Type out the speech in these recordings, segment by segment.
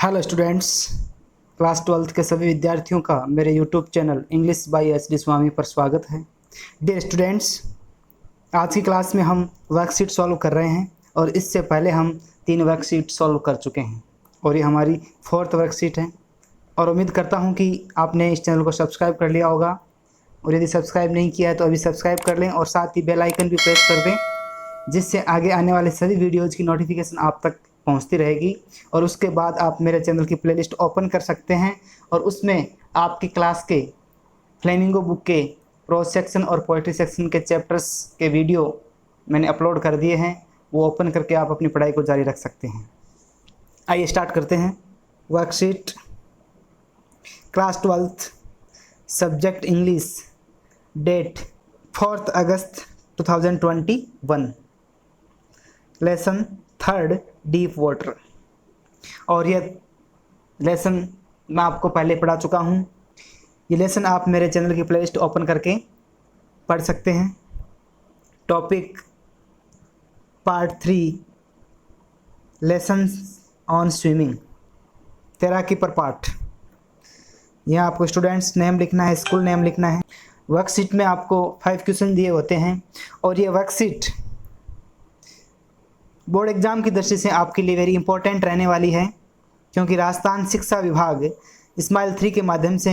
Hello students, class 12th के सभी विद्यार्थियों का मेरे YouTube channel English by H D Swami पर स्वागत है। डियर स्टूडेंट्स, आज की क्लास में हम वर्कशीट सॉल्व कर रहे हैं और इससे पहले हम 3 वर्कशीट सॉल्व कर चुके हैं और ये हमारी 4th वर्कशीट है। और उम्मीद करता हूँ कि आपने इस चैनल को सब्सक्राइब कर लिया होगा, और यदि सब्सक्राइब नहीं किया है तो अभी सब्सक्राइब कर लें और साथ ही बेल आइकन भी प्रेस कर दें, जिससे आगे आने वाले सभी वीडियोज़ की नोटिफिकेशन आप तक पहुंचती रहेगी। और उसके बाद आप मेरे चैनल की प्लेलिस्ट ओपन कर सकते हैं और उसमें आपकी क्लास के फ्लेमिंगो बुक के प्रोज सेक्शन और पोएट्री सेक्शन के चैप्टर्स के वीडियो मैंने अपलोड कर दिए हैं, वो ओपन करके आप अपनी पढ़ाई को जारी रख सकते हैं। आइए स्टार्ट करते हैं। Worksheet class 12th, subject English, date 4 अगस्त 2021, लेसन 3rd डीप वाटर। और यह लेसन मैं आपको पहले पढ़ा चुका हूँ। ये लेसन आप मेरे चैनल की प्लेलिस्ट ओपन करके पढ़ सकते हैं। Topic part 3, lessons on swimming, तैराकी पर पाठ। यहाँ आपको स्टूडेंट्स नेम लिखना है, स्कूल नेम लिखना है। वर्कशीट में आपको 5 क्वेश्चन दिए होते हैं और ये वर्कशीट बोर्ड एग्ज़ाम की दृष्टि से आपके लिए वेरी इंपॉर्टेंट रहने वाली है, क्योंकि राजस्थान शिक्षा विभाग स्माइल 3 के माध्यम से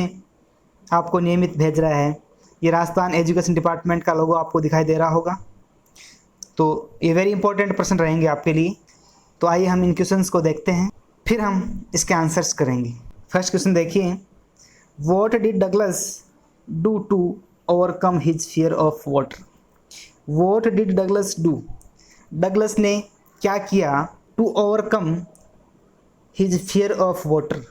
आपको नियमित भेज रहा है। ये राजस्थान एजुकेशन डिपार्टमेंट का लोगो आपको दिखाई दे रहा होगा, तो ये वेरी इंपॉर्टेंट प्रश्न रहेंगे आपके लिए। तो आइए हम इन क्वेश्चंस को देखते हैं, फिर हम इसके आंसर्स करेंगे। फर्स्ट क्वेश्चन देखिए, what did Douglas do to overcome his fear of water. What did Douglas do, Douglas ने क्या किया, to overcome his fear of water,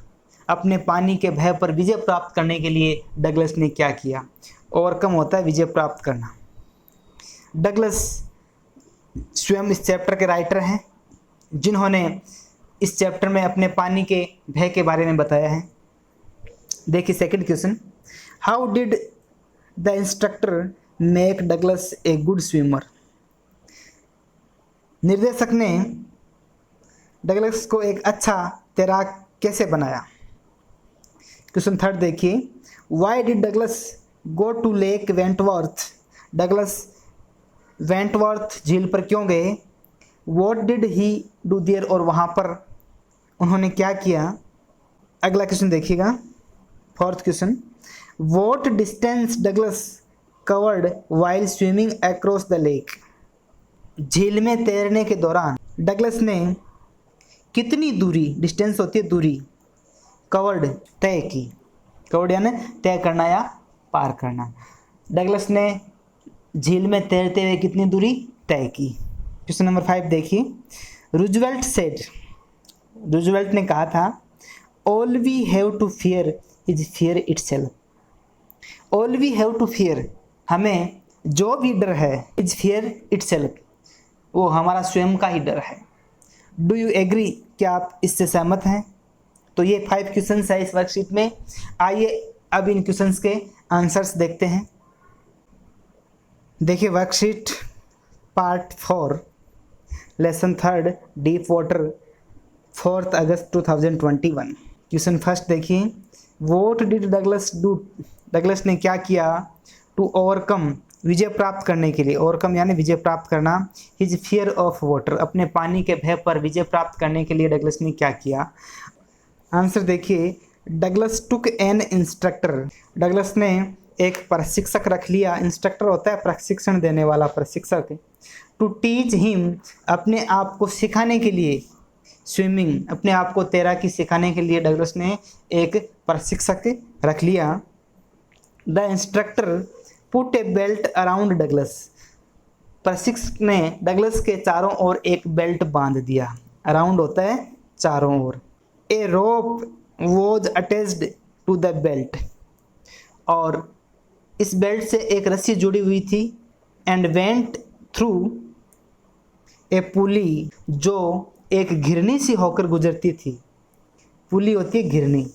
अपने पानी के भय पर विजय प्राप्त करने के लिए डगलस ने क्या किया। ओवरकम होता है विजय प्राप्त करना। डगलस स्वयं इस चैप्टर के राइटर हैं, जिन्होंने इस चैप्टर में अपने पानी के भय के बारे में बताया है। देखिए second question, how did the instructor make Douglas a good swimmer. निर्देशक ने डगलस को एक अच्छा तैराक कैसे बनाया। क्वेश्चन थर्ड देखिए, why did Douglas go to Lake Wentworth. Douglas Wentworth झील पर क्यों गए। What did he do there, और वहाँ पर उन्होंने क्या किया। अगला क्वेश्चन देखिएगा, fourth question, what distance Douglas covered while swimming across the lake. झील में तैरने के दौरान डगलस ने कितनी दूरी, डिस्टेंस होती है दूरी, कवर्ड तय की। कवर्ड यानी तय करना या पार करना। डगलस ने झील में तैरते हुए कितनी दूरी तय की। क्वेश्चन नंबर 5 देखिए, रूजवेल्ट सेड, रूजवेल्ट ने कहा था, all we have to fear is fear itself. All we have to fear, हमें जो भी डर है, इज फियर इटसेल्फ, वो हमारा स्वयं का ही डर है। डू यू एग्री, क्या आप इससे सहमत हैं। तो ये 5 क्वेश्चंस है इस वर्कशीट में। आइए अब इन क्वेश्चंस के आंसर्स देखते हैं। देखिए worksheet part 4, lesson 3rd deep water, 4 अगस्त 2021। क्वेश्चन फर्स्ट देखिए, what did Douglas do, Douglas ने क्या किया, टू ओवरकम, विजय प्राप्त करने के लिए, ओवरकम यानी विजय प्राप्त करना, हिज फियर ऑफ वाटर, अपने पानी के भय पर विजय प्राप्त करने के लिए डगलस ने क्या किया। आंसर देखिए, Douglas took an instructor, Douglas ने एक प्रशिक्षक रख लिया। इंस्ट्रक्टर होता है प्रशिक्षण देने वाला, प्रशिक्षक। टू टीच हिम, अपने आप को सिखाने के लिए, स्विमिंग, अपने आप को तैराकी सिखाने के लिए डगलस ने एक प्रशिक्षक रख लिया। The instructor put A belt around Douglas, प्रशिक्षक ने डगलस के चारों ओर एक बेल्ट बांध दिया। अराउंड होता है चारों ओर। A rope was attached to the belt, और इस बेल्ट से एक रस्सी जुड़ी हुई थी। And went through a pulley, जो एक घिरनी सी होकर गुजरती थी। पुली होती है घिरनी।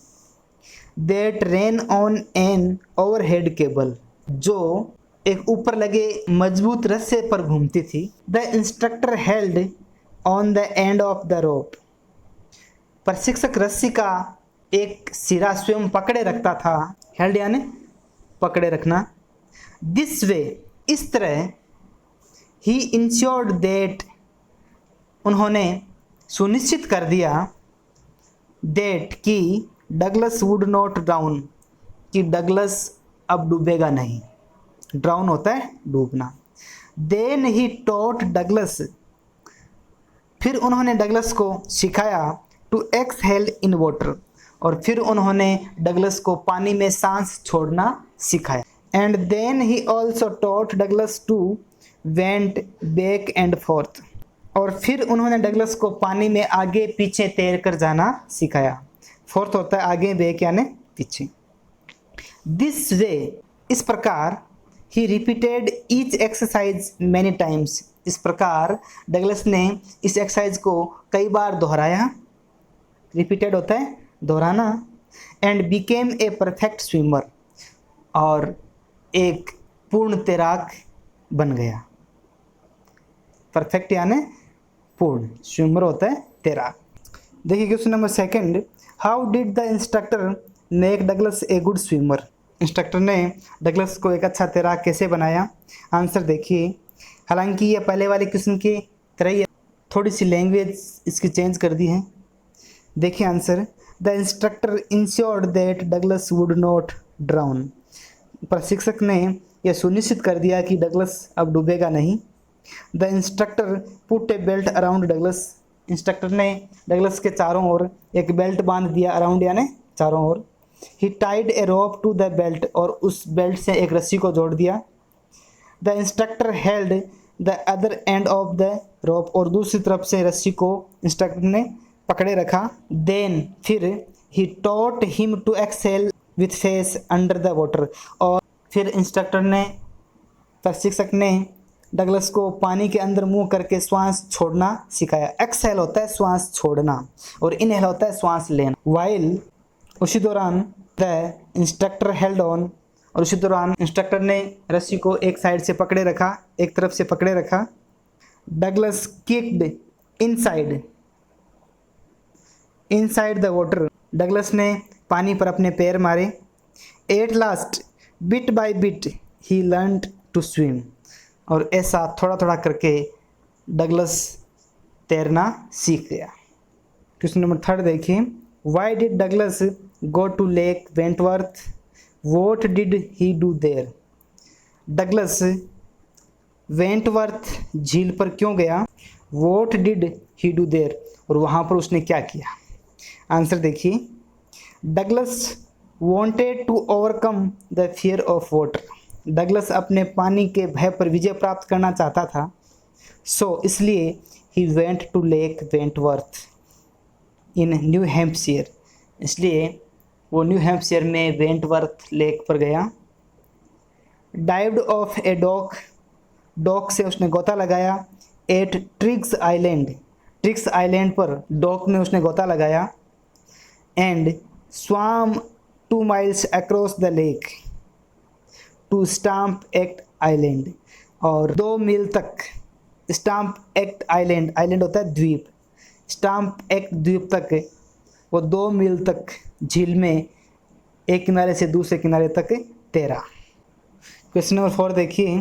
That ran on an overhead cable, जो एक ऊपर लगे मजबूत रस्से पर घूमती थी। The instructor held on the end of the rope, प्रशिक्षक रस्सी का एक सिरा स्वयं पकड़े रखता था। हेल्ड यानी पकड़े रखना। दिस वे, इस तरह, ही इंश्योर्ड दैट, उन्होंने सुनिश्चित कर दिया, दैट कि डगलस वुड नॉट ड्राउन, कि डगलस अब डूबेगा नहीं। ड्राउन होता है डूबना। देन ही टॉट डगलस, फिर उन्होंने डगलस को सिखाया, टू एक्सहेल इन वाटर, और फिर उन्होंने डगलस को पानी में सांस छोड़ना सिखाया। And then he also taught Douglas to went back and forth, और फिर उन्होंने डगलस को पानी में आगे पीछे तैर कर जाना सिखाया। फोर्थ होता है आगे, बैक यानी पीछे। दिस वे, इस प्रकार, he repeated each exercise many times, इस प्रकार डगलस ने इस एक्सरसाइज को कई बार दोहराया। रिपीटेड होता है दोहराना। And became a perfect swimmer, और एक पूर्ण तैराक बन गया। परफेक्ट यानी पूर्ण, स्विमर होता है तैराक। देखिए question number second, how did the instructor make Douglas a good swimmer, instructor ने डगलस को एक अच्छा तैराक कैसे बनाया। आंसर देखिए, हालांकि ये पहले वाले क्वेश्चन की तरह ही है, थोड़ी सी लैंग्वेज इसकी चेंज कर दी है। देखिए answer, the instructor insured that Douglas would not drown, प्रशिक्षक ने यह सुनिश्चित कर दिया कि डगलस अब डूबेगा नहीं। The instructor put A belt around Douglas, instructor ने डगलस के चारों ओर एक बेल्ट बांध दिया, अराउंड यानी चारों ओर। He tied a rope to the belt, और उस बेल्ट से एक रस्सी को जोड़ दिया। The instructor held the other end of the rope, और दूसरी तरफ से रस्सी को इंस्ट्रक्टर ने पकड़े रखा। देन, फिर, he taught him to exhale with face under the water, और फिर इंस्ट्रक्टर ने, प्रशिक्षक ने डगलस को पानी के अंदर मुंह करके श्वास छोड़ना सिखाया। एक्सेल होता है श्वास छोड़ना, और इनहेल होता है श्वास लेना। वाइल, उसी दौरान, द इंस्ट्रक्टर हेल्ड ऑन, और उसी दौरान इंस्ट्रक्टर ने रस्सी को एक साइड से पकड़े रखा, एक तरफ से पकड़े रखा। Douglas kicked inside the water, Douglas ने पानी पर अपने पैर मारे। At last, bit by bit, he learned to swim, और ऐसा थोड़ा थोड़ा करके डगलस तैरना सीख गया। क्वेश्चन नंबर थर्ड देखिए, why did Douglas go to Lake Wentworth, what did he do there, Douglas Wentworth झील पर क्यों गया, what did he do there, और वहाँ पर उसने क्या किया। आंसर देखिए, Douglas wanted to overcome the fear of water, Douglas अपने पानी के भय पर विजय प्राप्त करना चाहता था। सो इसलिए he went to Lake Wentworth in New Hampshire, इसलिए वो न्यू हैम्पशायर में वेंटवर्थ लेक पर गया। डाइव्ड ऑफ ए डॉक से उसने गोता लगाया। एट ट्रिग्स आइलैंड पर डॉक में उसने गोता लगाया। And swam 2 miles across the lake to Stamp Act Island, और 2 मील तक स्टाम्प एक्ट आइलैंड होता है द्वीप, स्टाम्प एक्ट द्वीप तक वो 2 मील तक झील में एक किनारे से दूसरे किनारे तक तैरा। क्वेश्चन नंबर 4 देखिए,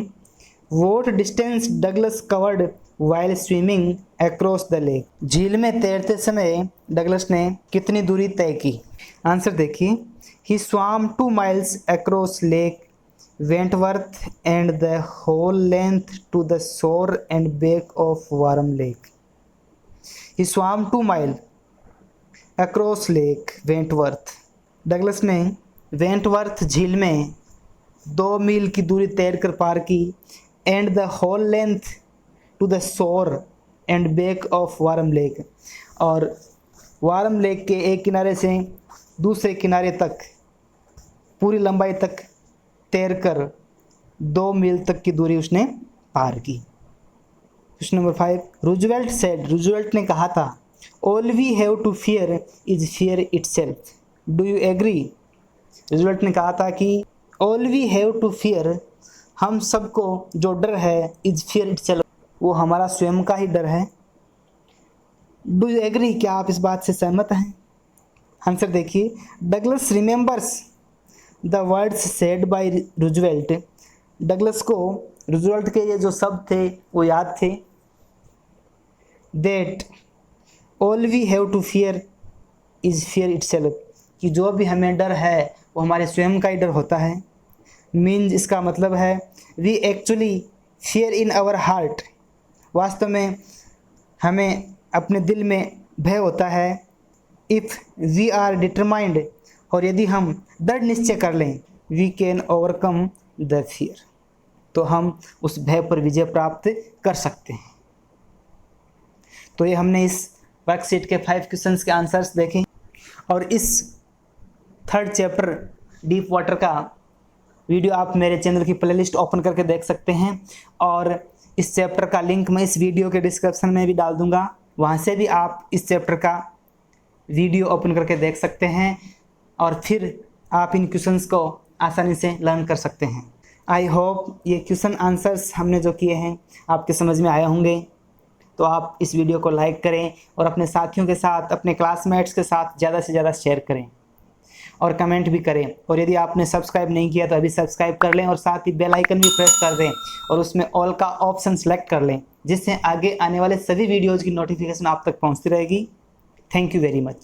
what distance Douglas covered while swimming across the lake, झील में तैरते समय डगलस ने कितनी दूरी तय की। आंसर देखिए, ही swam 2 miles across Lake Wentworth and the whole length to the shore and back of warm Lake. He swam 2 miles across Lake Wentworth, Douglas ने वेंटवर्थ झील में 2 मील की दूरी तैर कर पार की। And the whole length to the shore and back of warm lake, और वार्म लेक के एक किनारे से दूसरे किनारे तक पूरी लंबाई तक तैरकर 2 मील तक की दूरी उसने पार की। क्वेश्चन नंबर 5, रूजवेल्ट ने कहा था, all we have to fear is fear itself, do you agree. Roosevelt ने कहा था कि all we have to fear, हम सबको जो डर है, इज फियर इटसेल्फ, वो हमारा स्वयं का ही डर है। डू यू एग्री, क्या आप इस बात से सहमत हैं। आंसर देखिए, Douglas remembers the words said by Roosevelt. Douglas को रूजवेल्ट के ये जो शब्द थे वो याद थे। That all we have to fear is fear itself, कि जो भी हमें डर है वो हमारे स्वयं का ही डर होता है। मीन्स इसका मतलब है we actually fear in our heart, वास्तव में हमें अपने दिल में भय होता है। इफ़ वी आर डिटरमाइंड, और यदि हम दृढ़ निश्चय कर लें, we can overcome the fear, तो हम उस भय पर विजय प्राप्त कर सकते हैं। तो ये हमने इस वर्कशीट के 5 क्वेश्चंस के आंसर्स देखे, और इस 3rd चैप्टर डीप वाटर का वीडियो आप मेरे चैनल की प्लेलिस्ट ओपन करके देख सकते हैं, और इस चैप्टर का लिंक मैं इस वीडियो के डिस्क्रिप्शन में भी डाल दूंगा, वहाँ से भी आप इस चैप्टर का वीडियो ओपन करके देख सकते हैं और फिर आप इन क्वेश्चंस को आसानी से लर्न कर सकते हैं। आई होप ये क्वेश्चन आंसर्स हमने जो किए हैं आपके समझ में आए होंगे। तो आप इस वीडियो को लाइक करें और अपने साथियों के साथ, अपने क्लासमेट्स के साथ ज़्यादा से ज़्यादा शेयर करें और कमेंट भी करें। और यदि आपने सब्सक्राइब नहीं किया तो अभी सब्सक्राइब कर लें और साथ ही बेल आइकन भी प्रेस कर दें और उसमें ऑल का ऑप्शन सेलेक्ट कर लें, जिससे आगे आने वाले सभी वीडियोज़ की नोटिफिकेशन आप तक पहुंचती रहेगी। Thank you very much.